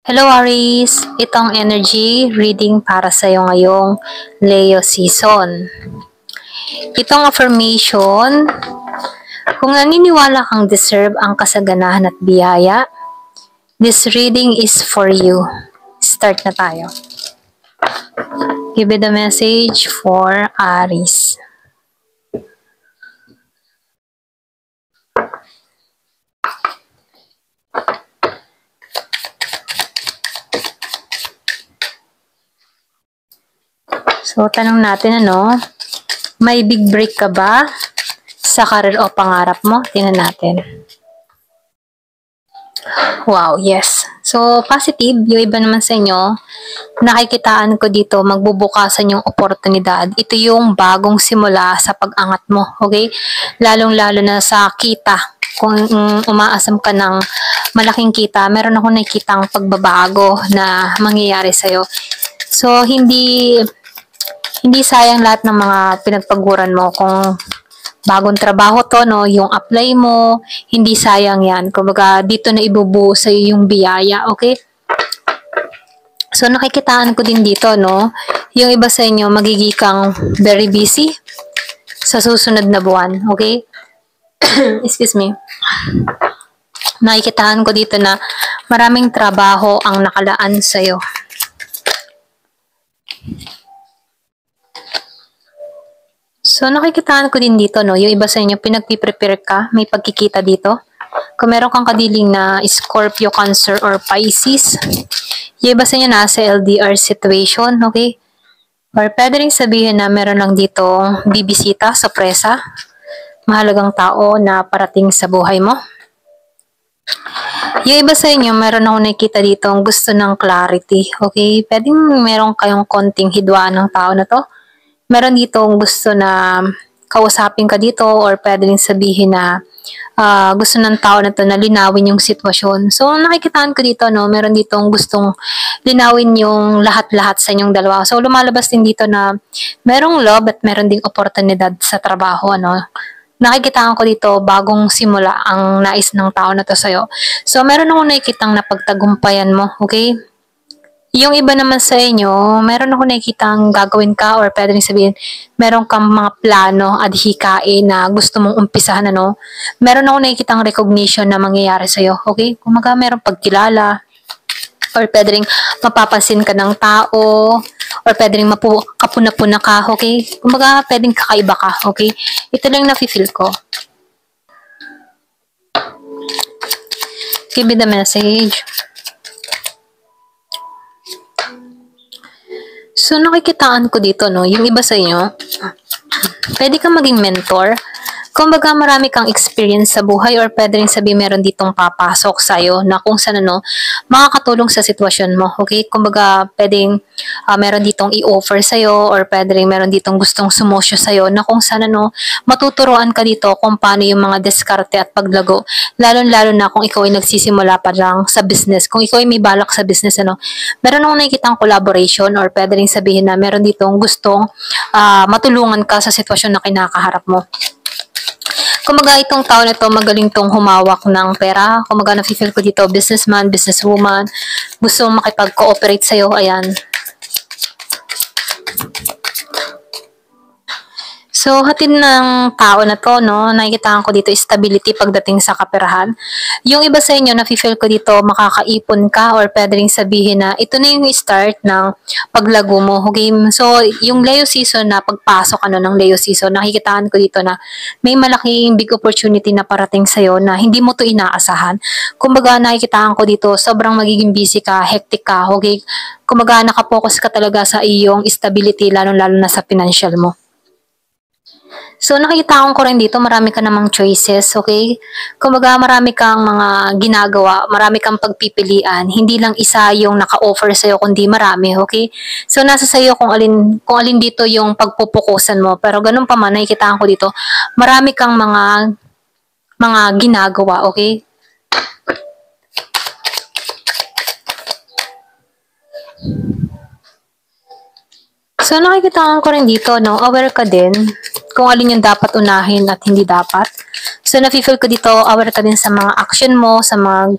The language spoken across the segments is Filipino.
Hello Aries! Itong energy reading para sa iyo ngayong Leo season. Itong affirmation, kung naniniwala kang deserve ang kasaganahan at biyaya, this reading is for you. Start na tayo. Give it a message for Aries. So, tanong natin may big break ka ba sa career o pangarap mo? Tingnan natin. Wow, yes. So, positive. Yung iba naman sa inyo, nakikitaan ko dito, magbubukasan yung oportunidad. Ito yung bagong simula sa pag-angat mo, okay? Lalong-lalo na sa kita. Kung umaasam ka ng malaking kita, meron ako nakikitang pagbabago na mangyayari sa'yo. So, hindi sayang lahat ng mga pinagpaguran mo kung bagong trabaho to, yung apply mo, hindi sayang yan. Kumbaga, dito na ibubuo sa iyo yung biyaya, okay? So, nakikitaan ko din dito, yung iba sa inyo, magiging kang very busy sa susunod na buwan, okay? Excuse me. Nakikitaan ko dito na maraming trabaho ang nakalaan sa'yo. So, nakikitaan ko din dito, yung iba sa inyo, pinagpiprepare ka, may pagkikita dito. Kung meron kang kadiling na Scorpio, Cancer, or Pisces, yung iba sa inyo nasa LDR situation, okay? Or pwede rin sabihin na meron lang dito bibisita, sorpresa, mahalagang tao na parating sa buhay mo. Yung iba sa inyo, meron ako nakikita dito gusto ng clarity, okay? Pwedeng meron kayong konting hidwaan ng tao na to. Meron dito gusto na kausapin ka dito or pwede rin sabihin na gusto ng tao na to na linawin yung sitwasyon. So, nakikitaan ko dito, meron dito gustong linawin yung lahat-lahat sa inyong dalawa. So, lumalabas din dito na merong love at meron ding oportunidad sa trabaho, Nakikitaan ko dito, bagong simula ang nais ng tao na to sa'yo. So, meron akong nakikitang napagtagumpayan mo, okay? Yung iba naman sa inyo, meron ako nakikitang gagawin ka or pwede rin sabihin, meron kang mga plano at hikain na gusto mong umpisahan, Meron ako nakikitang recognition na mangyayari sa'yo, okay? Kung meron pagkilala, or pwede rin mapapansin ka ng tao, or pwede rin kapuna-puna ka, okay? Kumbaga, pwedeng kakaiba ka, okay? Ito lang nafe-feel ko. Give me the message. So, nakikitaan ko dito, yung iba sa inyo, pwede kang maging mentor. Kumbaga, marami kang experience sa buhay or pwede rin sabihin meron ditong papasok sa'yo na kung saan, makakatulong sa sitwasyon mo, okay? Kumbaga, pwedeng meron ditong i-offer sa'yo or pwede rin meron ditong gustong sumosyo sa'yo na kung saan, matuturoan ka dito kung paano yung mga diskarte at paglago. Lalo-lalo na kung ikaw ay nagsisimula pa lang sa business. Kung ikaw ay may balak sa business, meron akong nakikitang collaboration or pwede rin sabihin na meron ditong gustong matulungan ka sa sitwasyon na kinakaharap mo. Kumaga itong tao na to magaling tong humawak ng pera. Kumaga nafe-feel ko dito businessman, businesswoman, gusto makipag-cooperate sa'yo, ayan. So, hatid ng tao na to, nakikita ko dito stability pagdating sa kaperahan. Yung iba sa inyo, nafe-feel ko dito makakaipon ka or pwede rin sabihin na ito na yung start ng paglago mo. Okay? So, yung Leo season na pagpasok ng Leo season, nakikitaan ko dito na may malaking big opportunity na parating sa'yo na hindi mo to inaasahan. Kumbaga, nakikitaan ko dito, sobrang magiging busy ka, hectic ka, okay? Kumbaga, nakapokus ka talaga sa iyong stability, lalo-lalo na sa financial mo. So, nakikita ko rin dito, marami ka namang choices, okay? Kumbaga, marami kang mga ginagawa, marami kang pagpipilian. Hindi lang isa yung naka-offer sa'yo, kundi marami, okay? So, nasa sa'yo kung alin dito yung pagpupukusan mo. Pero ganun pa man, nakikita ko dito, marami kang mga ginagawa, okay? So, nakikita ko rin dito, aware ka din. kung alin yung dapat unahin at hindi dapat. So, nafe-feel ko dito, aware ka din sa mga action mo, sa mga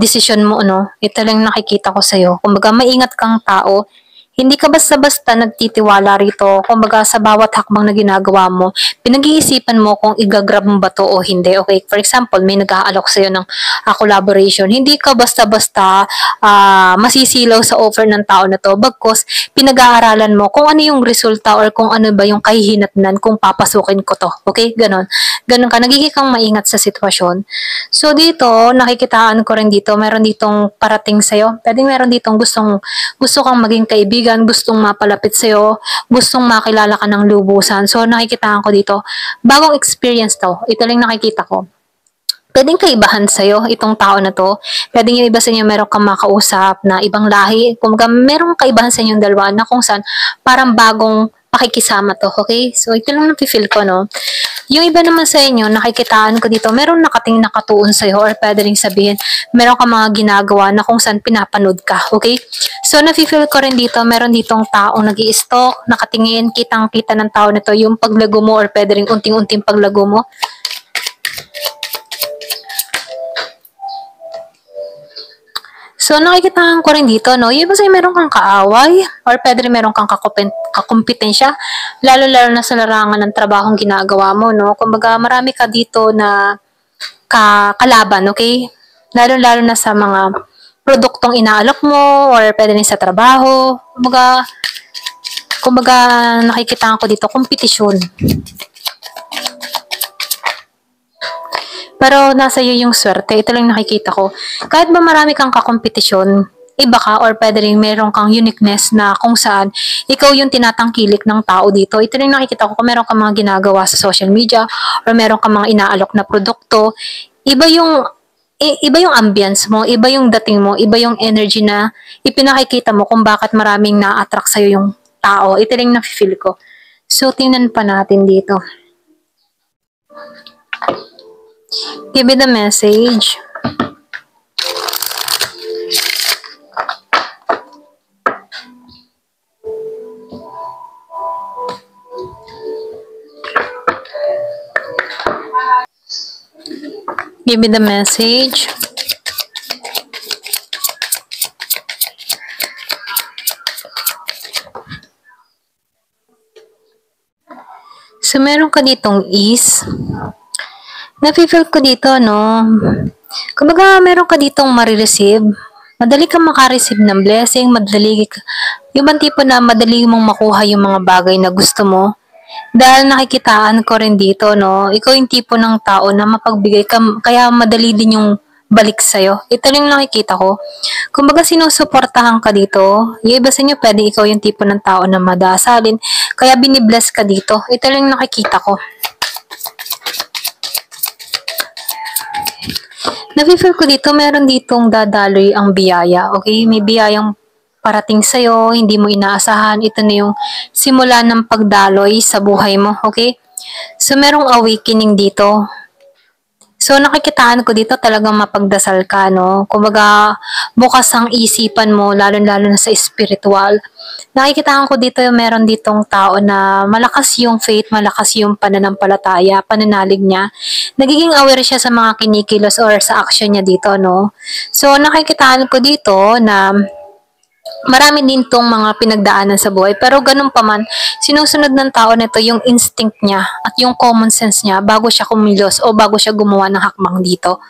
decision mo, ano. Ito lang nakikita ko sa'yo. Kumbaga, maingat kang tao. Hindi ka basta-basta nagtitiwala rito. Kumbaga, sa bawat hakbang na ginagawa mo, pinag-iisipan mo kung igagrab mo ba to o hindi. Okay, for example, may nag-aalok sa'yo ng collaboration. Hindi ka basta-basta masisilaw sa offer ng tao na to. Bagkus, pinag-aaralan mo kung ano yung resulta or kung ano ba yung kahihinatnan kung papasukin ko to. Okay, ganon. Ganon ka. Nagiging kang maingat sa sitwasyon. So, dito, nakikitaan ko rin dito, meron ditong parating sa'yo. Pwedeng meron ditong gusto kang maging kaibigan, gustong mapalapit sa'yo, gustong makilala ka ng lubusan. So, nakikitaan ko dito, bagong experience to. Ito lang nakikita ko. Pwedeng kaibahan sa'yo itong tao na to. Pwedeng yung iba sa inyo meron kang makausap na ibang lahi. Kung merong kaibahan sa inyong dalawa na kung saan parang bagong pakikisama to, okay? So, ito lang nafe-feel ko, no? Yung iba naman sa inyo, nakikitaan ko dito, meron nakatuon sa'yo or pwede rin sabihin, meron ka mga ginagawa na kung saan pinapanood ka, okay? So, nafe-feel ko rin dito, meron ditong taong nag-i-stalk, nakatingin, kitang-kita ng tao nito, yung paglago mo or pwede rin unting-unting paglago mo. So, nakikitaan ko rin dito, no? Yung kasi meron kang kaaway or pwede rin meron kang kakumpetensya, lalo-lalo na sa larangan ng trabahong ginagawa mo, no? Kumbaga, marami ka dito na kalaban, okay? Lalo-lalo na sa mga produktong inaalok mo or pwede rin sa trabaho. Kumbaga nakikitaan ko dito, kompetisyon. Pero nasa iyo yung swerte. Ito lang nakikita ko. Kahit ba marami kang kakompetisyon, iba ka or pwede rin meron kang uniqueness na kung saan ikaw yung tinatangkilik ng tao dito. Ito lang nakikita ko kung meron kang mga ginagawa sa social media or meron kang mga inaalok na produkto. Iba yung ambience mo, iba yung dating mo, iba yung energy na ipinakikita mo kung bakit maraming na-attract sa'yo yung tao. Ito lang na-feel ko. So, tingnan pa natin dito. Give me the message. Give me the message. So, meron ka ditong ease. Nafe-feel ko dito, no? Kumbaga, meron ka ditong marireceive. Madali kang makareceive ng blessing, yung bang tipo na madali mong makuha yung mga bagay na gusto mo. Dahil nakikitaan ko rin dito, no? Ikaw yung tipo ng tao na mapagbigay ka, kaya madali din yung balik sa'yo. Ito lang nakikita ko. Kumbaga, sinusuportahan ka dito. Yung iba sa inyo, pwede ikaw yung tipo ng tao na madasalin. Kaya binibless ka dito. Ito lang nakikita ko. Nafe-feel ko dito, meron ditong dadaloy ang biyaya. Okay? May biyayang parating sa'yo, hindi mo inaasahan. Ito na yung simula ng pagdaloy sa buhay mo. Okay? So, merong awakening dito. So, nakikitaan ko dito talagang mapagdasal ka, no? Kumbaga, bukas ang isipan mo, lalo-lalo na sa spiritual. Nakikitaan ko dito yung meron ditong tao na malakas yung faith, malakas yung pananampalataya, pananalig niya. Nagiging aware siya sa mga kinikilos or sa action niya dito, no? So, nakikitaan ko dito na marami din tong mga pinagdaanan sa buhay. Pero ganun pa man, sinusunod ng tao nito yung instinct niya at yung common sense niya bago siya kumilos o bago siya gumawa ng hakbang dito.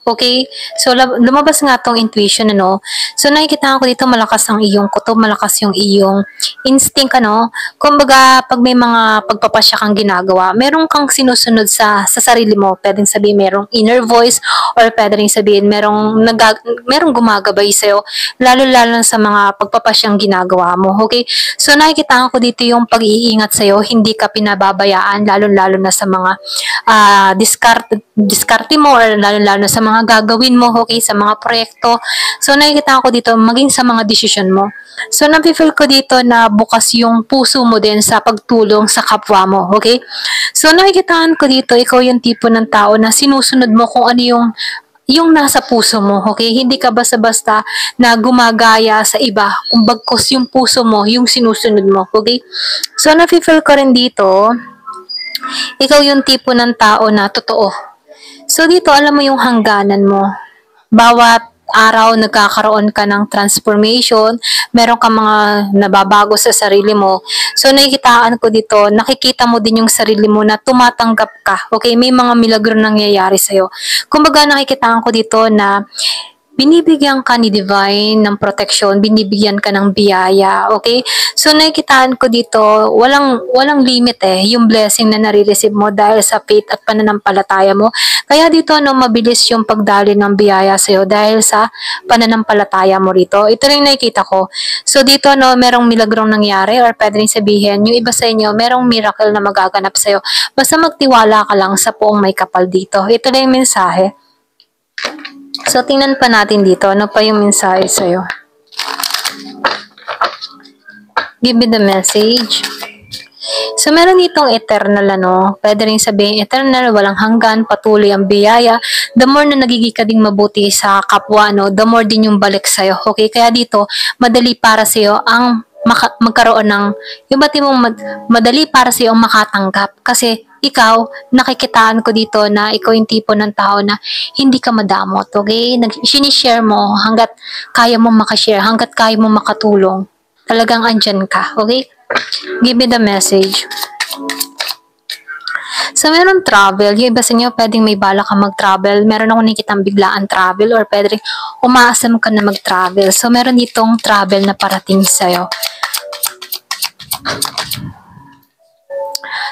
Okay? So, lumabas nga tong intuition, ano? So, nakikita ko dito malakas ang iyong kutob, malakas yung iyong instinct, ano? Kumbaga, pag may mga pagpapasya kang ginagawa, meron kang sinusunod sa sarili mo. Pwedeng sabihin merong inner voice or pwede rin sabihin merong gumagabay sa'yo, lalo-lalo sa mga pagpapasyang ginagawa mo. Okay? So, nakikita ko dito yung pag-iingat sa'yo, hindi ka pinababayaan, lalo-lalo na sa mga diskarte mo or lalo-lalo sa mga gagawin mo, okay, sa mga proyekto. So, nakikita ko dito, maging sa mga decision mo. So, nafe-feel ko dito na bukas yung puso mo din sa pagtulong sa kapwa mo, okay? So, nakikitaan ko dito, ikaw yung tipo ng tao na sinusunod mo kung ano yung nasa puso mo, okay? Hindi ka basta-basta na gumagaya sa iba, kung bagkos yung puso mo, yung sinusunod mo, okay? So, nafe-feel ko rin dito, Ikaw yung tipo ng tao na totoo. So dito, alam mo yung hangganan mo. Bawat araw nagkakaroon ka ng transformation, meron ka mga nababago sa sarili mo. So nakikitaan ko dito, nakikita mo din yung sarili mo na tumatanggap ka. Okay, may mga milagro nangyayari sa'yo. Kumbaga nakikitaan ko dito na binibigyan ka ni Divine ng protection, binibigyan ka ng biyaya, okay? So nakikitaan ko dito, walang limit yung blessing na nare-receive mo dahil sa faith at pananampalataya mo. Kaya dito mabilis yung pagdali ng biyaya sa iyo dahil sa pananampalataya mo rito. Ito rin nakikita ko. So dito merong milagrong nangyari or pwede rin sabihin, yung iba sa inyo, merong miracle na magaganap sa iyo. Basta magtiwala ka lang sa Poong May Kapal dito. Ito na yung mensahe. So, tingnan pa natin dito. Ano pa yung mensahe sa'yo? Give me the message. So, meron ditong eternal, Pwede rin sabihin eternal, walang hanggan, patuloy ang biyaya. The more na nagiging ka ding mabuti sa kapwa, the more din yung balik sa'yo. Okay? Kaya dito, madali para sa'yo ang magkaroon ng, yung bati mong madali para sa'yo ang makatanggap. Kasi, ikaw, nakikitaan ko dito na ikaw yung tipo ng tao na hindi ka madamot, okay? Sinishare mo hanggat kaya mo makashare, hanggat kaya mo makatulong. Talagang andyan ka, okay? Give me the message. So, meron travel. Yung iba sa inyo, pwedeng may bala ka mag-travel. Meron ako nakikitang biglaan travel or pwedeng umaasam ka na mag-travel. So, meron ditong travel na parating sa'yo.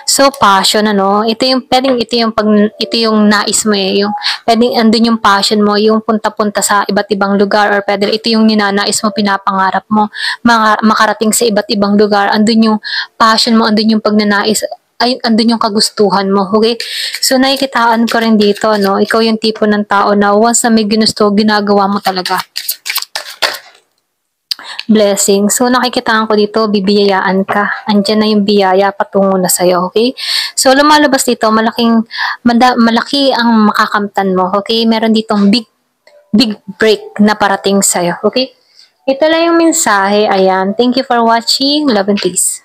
So, passion, ito yung nais mo yung pwedeng andun yung passion mo, yung punta-punta sa iba't ibang lugar or pwede ito yung ninanais mo, pinapangarap mo, makarating sa iba't ibang lugar, andun yung passion mo, andun yung pagnanais, ay, andun yung kagustuhan mo, okay? So, nakikitaan ko rin dito, ikaw yung tipo ng tao na once na may ginusto, ginagawa mo talaga. Blessing. So, nakikitaan ko dito, bibiyayaan ka. Andyan na yung biyaya patungo na sa'yo, okay? So, lumalabas dito, malaki ang makakamtan mo, okay? Meron ditong big break na parating sa'yo, okay? Ito lang yung mensahe. Ayan. Thank you for watching. Love and peace.